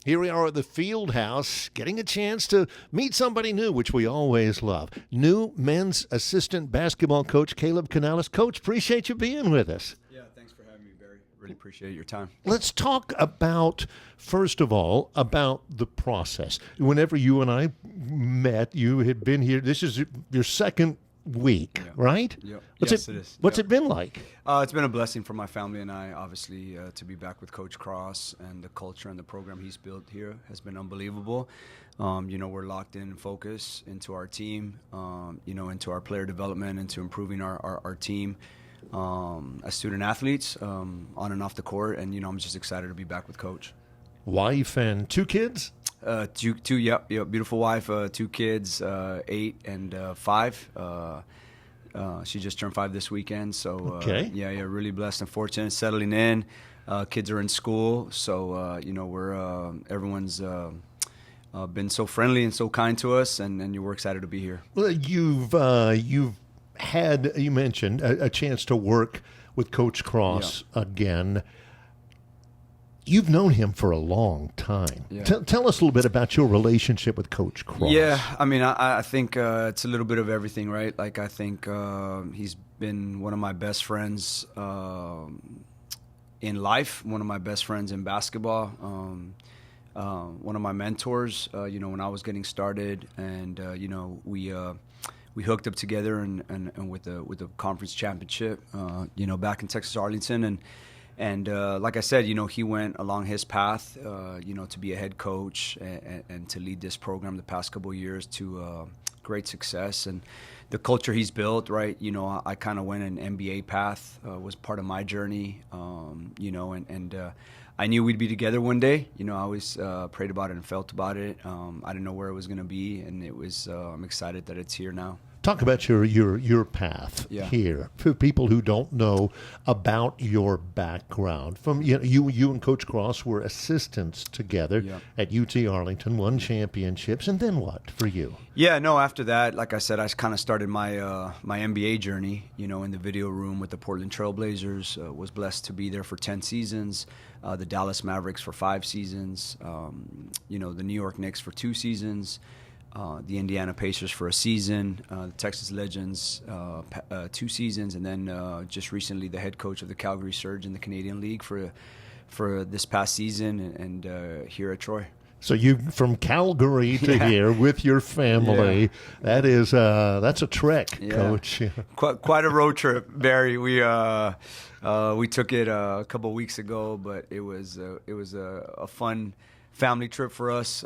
Here we are at the field house, getting a chance to meet somebody new, which we always love. New men's assistant basketball coach, Kaleb Canales. Coach, appreciate you being with us. Yeah, thanks for having me, Barry. Really appreciate your time. Let's talk about, first of all, about the process. Whenever you and I met, you had been here. This is your second week, right? Yep. It is. What's it been like? It's been a blessing for my family and I, obviously, to be back with Coach Cross, and the culture and the program he's built here has been unbelievable. We're locked in and focused into our team, into our player development, into improving our team as student athletes on and off the court. And, I'm just excited to be back with Coach. Wife and two kids? Yep, beautiful wife, two kids, 8 and 5. She just turned 5 this weekend, so really blessed and fortunate, settling in. Kids are in school, so we're everyone's been so friendly and so kind to us, and we're excited to be here. Well, you've had, you mentioned, a chance to work with Coach Cross again. You've known him for a long time. Yeah. Tell us a little bit about your relationship with Coach Cross. Yeah, I mean, I think it's a little bit of everything, right? Like, I think he's been one of my best friends in life, one of my best friends in basketball, one of my mentors, when I was getting started. And, we hooked up together and with the conference championship, back in Texas, Arlington. And like I said, he went along his path, to be a head coach and to lead this program the past couple of years to great success. And the culture he's built, right, I kind of went an MBA path, was part of my journey, and I knew we'd be together one day. I always prayed about it and felt about it. I didn't know where it was going to be, and it was. I'm excited that it's here now. Talk about your path here for people who don't know about your background. From you and Coach Cross were assistants together at UT Arlington, won championships, and then what for you? Yeah, no. After that, like I said, I kind of started my my NBA journey. In the video room with the Portland Trail Blazers. Was blessed to be there for 10 seasons. The Dallas Mavericks for 5 seasons. The New York Knicks for 2 seasons. The Indiana Pacers for a season, the Texas Legends 2 seasons, and then just recently the head coach of the Calgary Surge in the Canadian League for this past season, and here at Troy. So you from Calgary to here with your family. That's a trek, Coach. Quite a road trip, Barry. We took it a couple of weeks ago, but it was a fun family trip for us.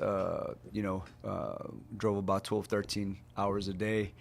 Drove about 12, 13 hours a day.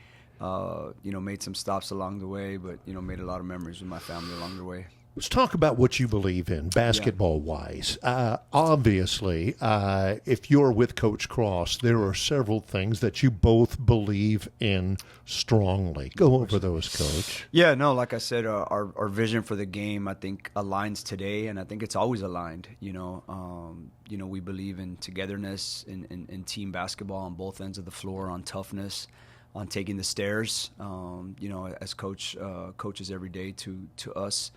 Made some stops along the way, but made a lot of memories with my family along the way. Let's talk about what you believe in, basketball-wise. Obviously, if you're with Coach Cross, there are several things that you both believe in strongly. Go over those, Coach. Yeah, no, like I said, our vision for the game, I think, aligns today, and I think it's always aligned. We believe in togetherness, in team basketball on both ends of the floor, on toughness, on taking the stairs, as coaches every day to us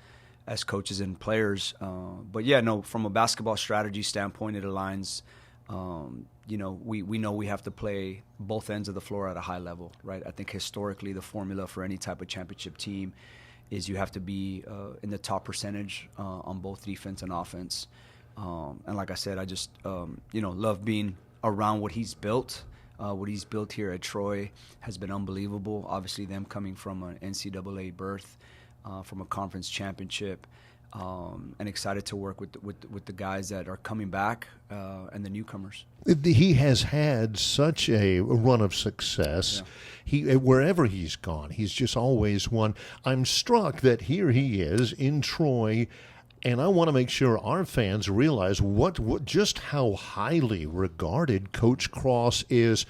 as coaches and players. From a basketball strategy standpoint, it aligns. We know we have to play both ends of the floor at a high level, right? I think historically the formula for any type of championship team is you have to be in the top percentage on both defense and offense. And like I said, I just, love being around what he's built. What he's built here at Troy has been unbelievable. Obviously, them coming from an NCAA berth, from a conference championship, and excited to work with the guys that are coming back and the newcomers. He has had such a run of success. He wherever he's gone, he's just always won. I'm struck that here he is in Troy. And I want to make sure our fans realize just how highly regarded Coach Cross is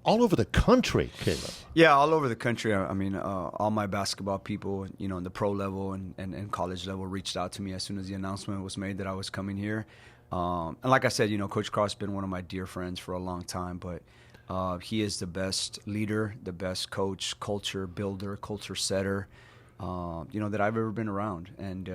all over the country, Kaleb. Yeah, all over the country. I mean, all my basketball people, in the pro level and college level reached out to me as soon as the announcement was made that I was coming here. And like I said, Coach Cross has been one of my dear friends for a long time, but he is the best leader, the best coach, culture builder, culture setter. that I've ever been around. And,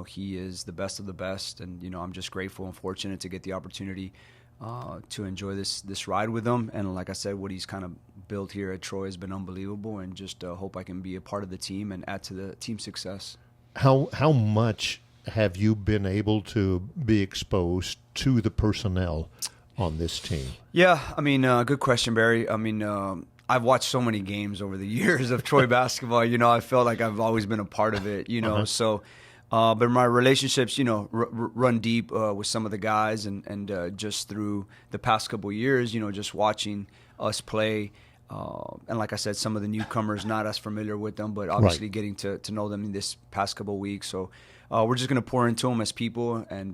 he is the best of the best. And, I'm just grateful and fortunate to get the opportunity to enjoy this ride with him. And like I said, what he's kind of built here at Troy has been unbelievable, and just hope I can be a part of the team and add to the team's success. How much have you been able to be exposed to the personnel on this team? Yeah, good question, Barry. I've watched so many games over the years of Troy basketball. I felt like I've always been a part of it, So, but my relationships, run deep with some of the guys, and just through the past couple of years, just watching us play. And like I said, some of the newcomers, not as familiar with them, but obviously getting to know them in this past couple of weeks. So we're just going to pour into them as people, and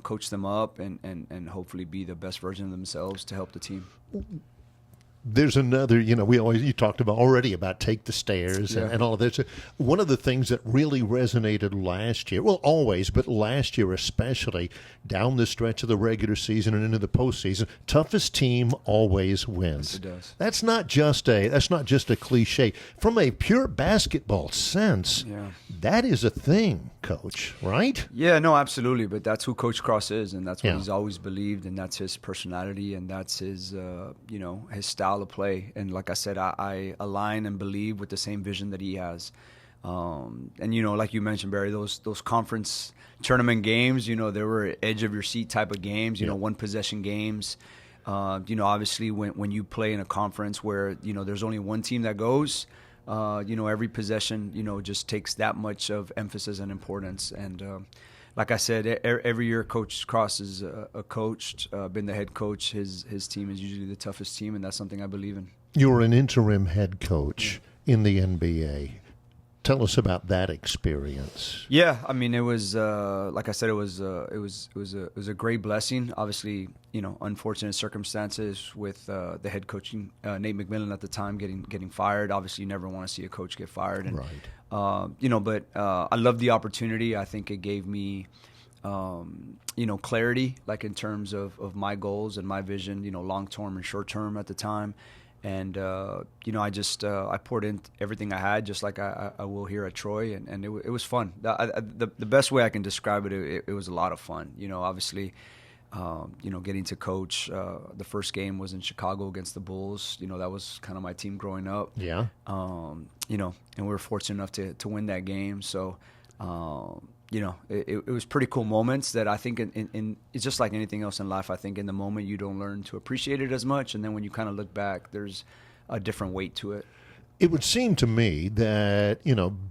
coach them up, and hopefully be the best version of themselves to help the team. There's another, you talked about take the stairs and all of this. One of the things that really resonated last year, well, always, but last year especially, down the stretch of the regular season and into the postseason, toughest team always wins. Yes, it does. That's not just a cliche. From a pure basketball sense, that is a thing, Coach, right? Yeah, no, absolutely. But that's who Coach Cross is, and that's what he's always believed, and that's his personality, and that's his, his style of play. And like I said, I align and believe with the same vision that he has. And like you mentioned, Barry, those conference tournament games, they were edge of your seat type of games, one possession games. Obviously when you play in a conference where there's only one team that goes, every possession just takes that much of emphasis and importance. And like I said, every year Coach Cross is been the head coach. His team is usually the toughest team, and that's something I believe in. You're an interim head coach in the NBA. Tell us about that experience. Yeah, it was like I said, it was a great blessing. Obviously, unfortunate circumstances with the head coaching Nate McMillan at the time getting fired. Obviously, you never want to see a coach get fired, and right. But I loved the opportunity. I think it gave me clarity, like in terms of my goals and my vision, long term and short term at the time. And, I poured in everything I had, just like I will here at Troy. And it was fun. The best way I can describe it was a lot of fun. Obviously, getting to coach. The first game was in Chicago against the Bulls. That was kind of my team growing up. Yeah. And we were fortunate enough to win that game. So, it was pretty cool moments that I think it's just like anything else in life. I think in the moment you don't learn to appreciate it as much, and then when you kind of look back, there's a different weight to it. It would seem to me that,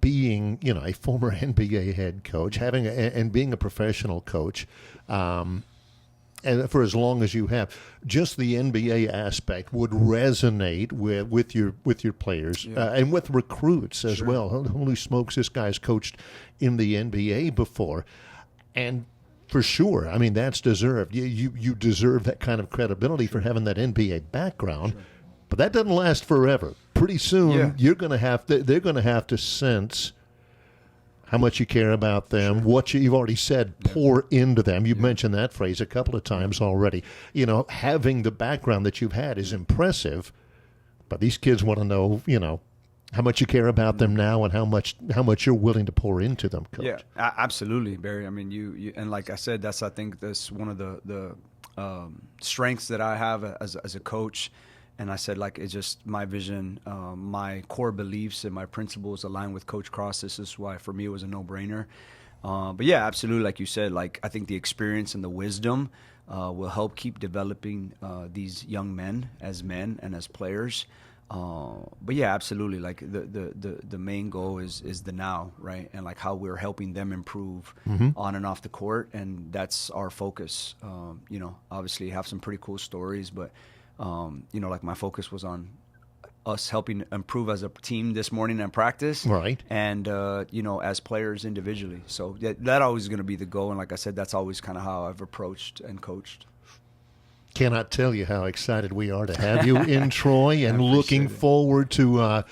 being, a former NBA head coach, and being a professional coach, and for as long as you have, just the NBA aspect would resonate with your players and with recruits as well. Holy smokes, this guy's coached in the NBA before, and for sure, that's deserved. You deserve that kind of credibility for having that NBA background, but that doesn't last forever. Pretty soon, they're going to have to sense how much you care about them, what you've already said, pour into them. You've mentioned that phrase a couple of times already. Having the background that you've had is impressive, but these kids want to know, how much you care about them now and how much you're willing to pour into them, Coach. Yeah, absolutely, Barry. You and like I said, I think that's one of the strengths that I have as a coach. And I said, it's just my vision, my core beliefs and my principles align with Coach Cross. This is why, for me, it was a no-brainer. But yeah, absolutely, like you said, I think the experience and the wisdom will help keep developing these young men and as players. But yeah, absolutely, the main goal is the now, right? And how we're helping them improve on and off the court, and that's our focus. Obviously have some pretty cool stories, but my focus was on us helping improve as a team this morning in practice, right? And as players individually. So that always is going to be the goal. And like I said, that's always kind of how I've approached and coached. Cannot tell you how excited we are to have you in Troy, and looking forward to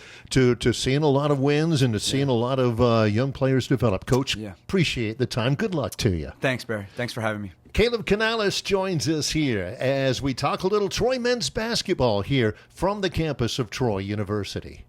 seeing a lot of wins and to seeing a lot of young players develop. Coach, appreciate the time. Good luck to you. Thanks, Barry. Thanks for having me. Kaleb Canales joins us here as we talk a little Troy men's basketball here from the campus of Troy University.